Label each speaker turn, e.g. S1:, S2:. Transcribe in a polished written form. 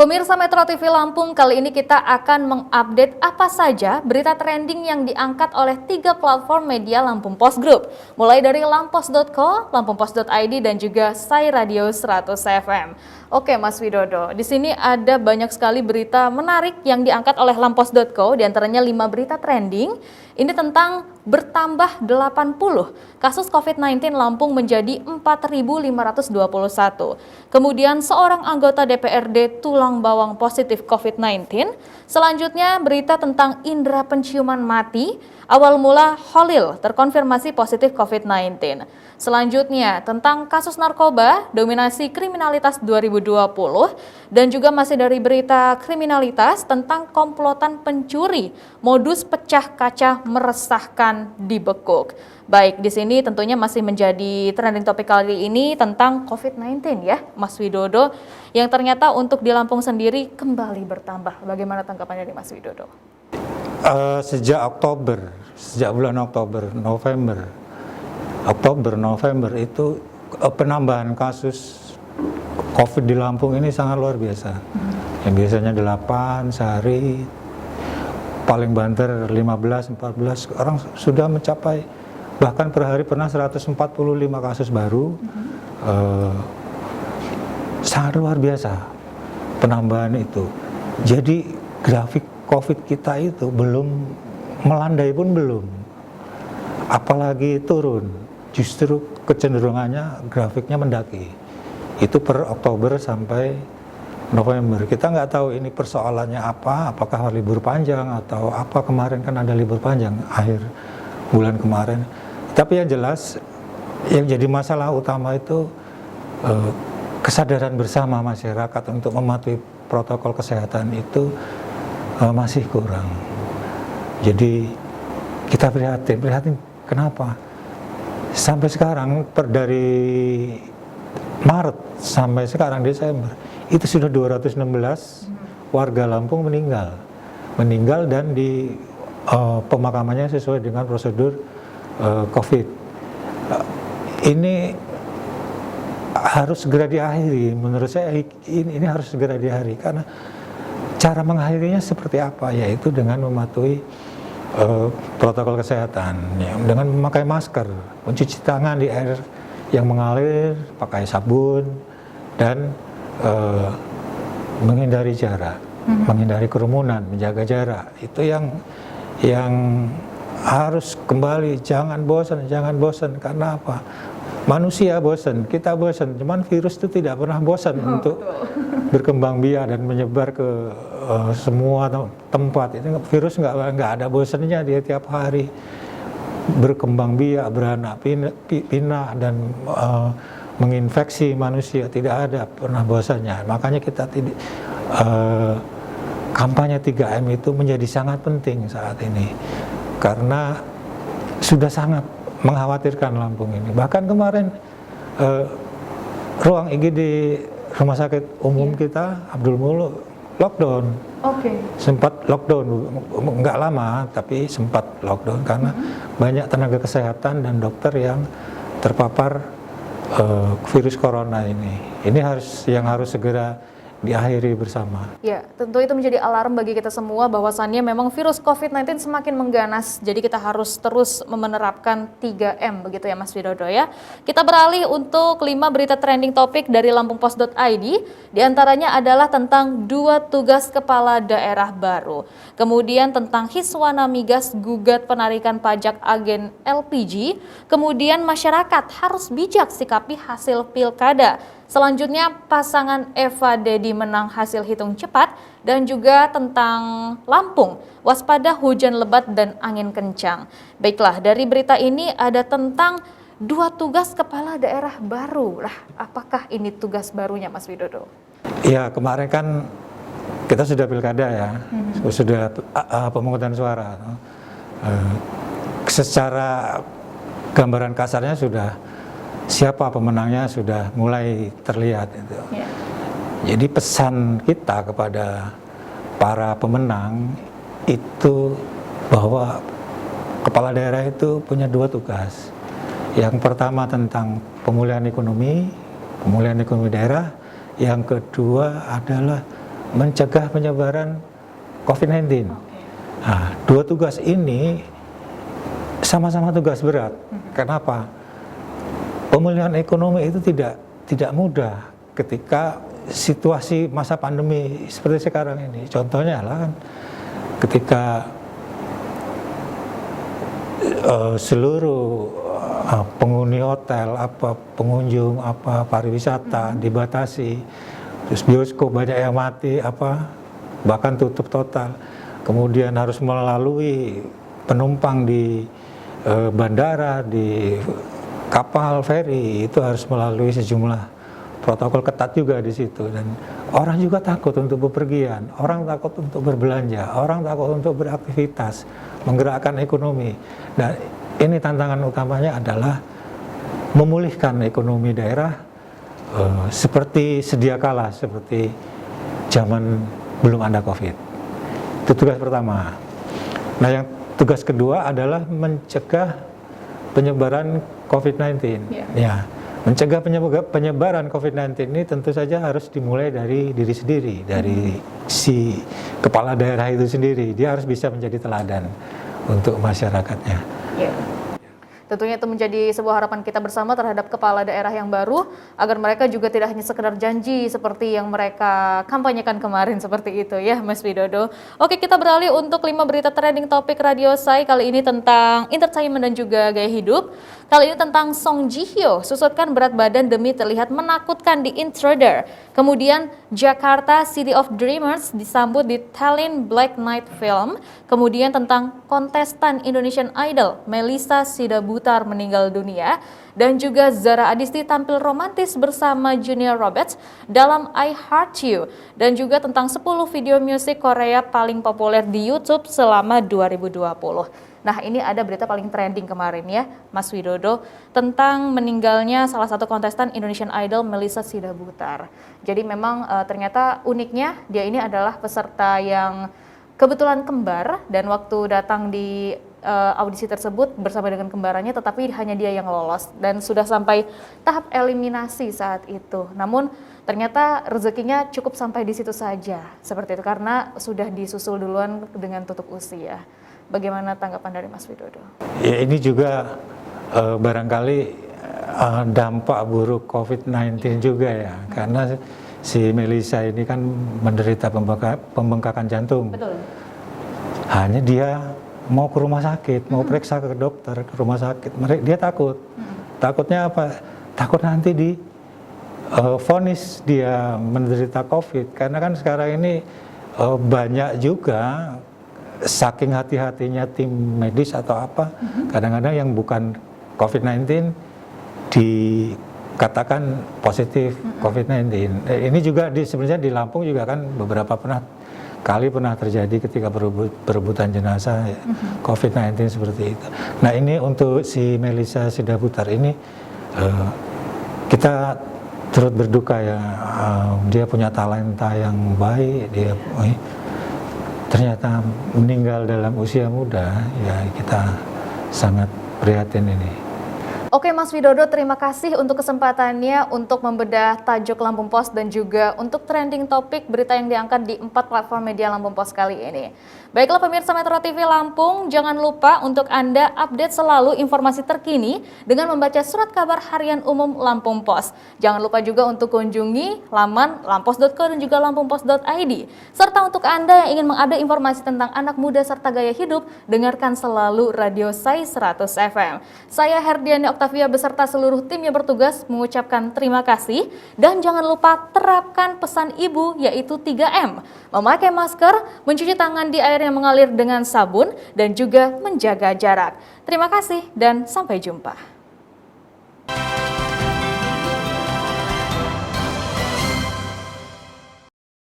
S1: Pemirsa Metro TV Lampung, kali ini kita akan mengupdate apa saja berita trending yang diangkat oleh 3 platform media Lampung Post Group, mulai dari lampos.co, lampungpost.id, dan juga Sai Radio 100 FM. Oke Mas Widodo, di sini ada banyak sekali berita menarik yang diangkat oleh lampos.co, diantaranya 5 berita trending. Ini tentang bertambah 80 kasus COVID-19 Lampung menjadi 4.521. Kemudian seorang anggota DPRD tulang bawang positif COVID-19. Selanjutnya berita tentang indera penciuman mati. Awal mula Holil terkonfirmasi positif COVID-19. Selanjutnya tentang kasus narkoba, dominasi kriminalitas 2020. Dan juga masih dari berita kriminalitas tentang komplotan pencuri, modus pecah kaca meresahkan dibekuk. Baik, di sini tentunya masih menjadi trending topik kali ini tentang COVID-19 ya, Mas Widodo, yang ternyata untuk di Lampung sendiri kembali bertambah. Bagaimana tanggapannya dari Mas Widodo?
S2: Sejak bulan Oktober, November itu penambahan kasus COVID di Lampung ini sangat luar biasa. Yang biasanya 8 sehari, paling banter 15, 14, sekarang sudah mencapai, bahkan per hari pernah 145 kasus baru. Sangat luar biasa penambahan itu. Jadi grafik COVID kita itu belum melandai pun belum, apalagi turun, justru kecenderungannya grafiknya mendaki. Itu per Oktober sampai November. Kita nggak tahu ini persoalannya apa, apakah libur panjang atau apa. Kemarin kan ada libur panjang akhir bulan kemarin. Tapi yang jelas yang jadi masalah utama itu kesadaran bersama masyarakat untuk mematuhi protokol kesehatan itu masih kurang. Jadi kita prihatin. Kenapa? Sampai sekarang dari Maret sampai sekarang Desember itu sudah 216 warga Lampung meninggal dan di pemakamannya sesuai dengan prosedur COVID. Ini harus segera diakhiri. Menurut saya ini harus segera diakhiri, karena cara mengakhirinya seperti apa? Yaitu dengan mematuhi protokol kesehatan, ya, dengan memakai masker, mencuci tangan di air yang mengalir, pakai sabun, dan menghindari jarak, menghindari kerumunan, menjaga jarak. Itu yang harus kembali. Jangan bosan. Karena apa? Manusia bosan, kita bosan, cuman virus itu tidak pernah bosan untuk berkembang biak dan menyebar ke semua tempat. Itu virus nggak ada bosannya, dia tiap hari berkembang biak, beranak pinak, dan menginfeksi manusia. Tidak ada pernah bosannya. Makanya kita kampanye 3M itu menjadi sangat penting saat ini, karena sudah sangat mengkhawatirkan Lampung ini. Bahkan kemarin ruang IGD Rumah Sakit Umum kita Abdul Muluk lockdown. Sempat lockdown, nggak lama tapi sempat lockdown karena banyak tenaga kesehatan dan dokter yang terpapar virus corona ini. Ini harus segera diakhiri bersama.
S1: Ya, tentu itu menjadi alarm bagi kita semua bahwasannya memang virus COVID-19 semakin mengganas. Jadi kita harus terus menerapkan 3M begitu ya Mas Widodo ya. Kita beralih untuk 5 berita trending topik dari lampungpost.id. Di antaranya adalah tentang 2 tugas kepala daerah baru. Kemudian tentang Hiswana Migas gugat penarikan pajak agen LPG. Kemudian masyarakat harus bijak sikapi hasil pilkada. Selanjutnya pasangan Eva Dedi menang hasil hitung cepat, dan juga tentang Lampung waspada hujan lebat dan angin kencang. Baiklah, dari berita ini ada tentang 2 tugas kepala daerah baru. Lah, apakah ini tugas barunya Mas Widodo?
S2: Ya, kemarin kan kita sudah pilkada ya, sudah pemungutan suara. Secara gambaran kasarnya sudah, siapa pemenangnya sudah mulai terlihat itu. Jadi pesan kita kepada para pemenang itu bahwa kepala daerah itu punya 2 tugas. Yang pertama tentang pemulihan ekonomi daerah. Yang kedua adalah mencegah penyebaran COVID-19. Nah, dua tugas ini sama-sama tugas berat. Kenapa? Pemulihan ekonomi itu tidak mudah ketika situasi masa pandemi seperti sekarang ini. Contohnya lah kan ketika seluruh penghuni hotel, pengunjung, pariwisata dibatasi, terus bioskop banyak yang mati, bahkan tutup total. Kemudian harus melalui penumpang di bandara, di kapal feri, itu harus melalui sejumlah protokol ketat juga di situ, dan orang juga takut untuk bepergian, orang takut untuk berbelanja, orang takut untuk beraktivitas, menggerakkan ekonomi. Nah, ini tantangan utamanya adalah memulihkan ekonomi daerah seperti sedia kala, seperti zaman belum ada COVID. Itu tugas pertama. Nah, yang tugas kedua adalah mencegah penyebaran COVID-19. Ya, mencegah penyebaran COVID-19 ini tentu saja harus dimulai dari diri sendiri, dari si kepala daerah itu sendiri. Dia harus bisa menjadi teladan untuk masyarakatnya.
S1: Tentunya itu menjadi sebuah harapan kita bersama terhadap kepala daerah yang baru, agar mereka juga tidak hanya sekedar janji seperti yang mereka kampanyekan kemarin seperti itu ya Mas Widodo. Oke, kita beralih untuk 5 berita trending topik Radio Sai, kali ini tentang entertainment dan juga gaya hidup. Kali ini tentang Song Ji Hyo, susutkan berat badan demi terlihat menakutkan di Intruder. Kemudian Jakarta City of Dreamers disambut di Tallinn Black Night Film. Kemudian tentang kontestan Indonesian Idol Melissa Sidabutar meninggal dunia. Dan juga Zara Adisti tampil romantis bersama Junior Roberts dalam I Heart You. Dan juga tentang 10 video musik Korea paling populer di YouTube selama 2020. Nah, ini ada berita paling trending kemarin ya, Mas Widodo, tentang meninggalnya salah satu kontestan Indonesian Idol Melissa Sidabutar. Jadi memang ternyata uniknya dia ini adalah peserta yang kebetulan kembar, dan waktu datang di audisi tersebut bersama dengan kembarannya, tetapi hanya dia yang lolos dan sudah sampai tahap eliminasi saat itu. Namun ternyata rezekinya cukup sampai di situ saja, seperti itu, karena sudah disusul duluan dengan tutup usia. Bagaimana tanggapan dari Mas Widodo?
S2: Ya, ini juga barangkali dampak buruk COVID-19 juga ya, karena si Melissa ini kan menderita pembengkakan jantung.
S1: Betul.
S2: Hanya dia mau ke rumah sakit, mau periksa ke dokter, ke rumah sakit, dia takut. Takutnya apa? Takut nanti di vonis dia menderita COVID, karena kan sekarang ini banyak juga saking hati-hatinya tim medis atau apa, kadang-kadang yang bukan COVID-19 dikatakan positif COVID-19. Ini juga sebenarnya di Lampung juga kan beberapa kali pernah terjadi ketika perebutan jenazah COVID-19 seperti itu. Nah, ini untuk si Melissa Sidabutar ini kita turut berduka ya, dia punya talenta yang baik, dia ternyata meninggal dalam usia muda, ya kita sangat prihatin ini.
S1: Oke Mas Widodo, terima kasih untuk kesempatannya untuk membedah tajuk Lampung Pos dan juga untuk trending topik berita yang diangkat di 4 platform media Lampung Pos kali ini. Baiklah pemirsa Metro TV Lampung, jangan lupa untuk Anda update selalu informasi terkini dengan membaca surat kabar harian umum Lampung Pos. Jangan lupa juga untuk kunjungi laman lampos.co dan juga lampungpos.id. Serta untuk Anda yang ingin mengupdate informasi tentang anak muda serta gaya hidup, dengarkan selalu Radio Sai 100 FM. Saya Herdiani Octavia beserta seluruh tim yang bertugas mengucapkan terima kasih, dan jangan lupa terapkan pesan ibu yaitu 3M. Memakai masker, mencuci tangan di air yang mengalir dengan sabun, dan juga menjaga jarak. Terima kasih dan sampai jumpa.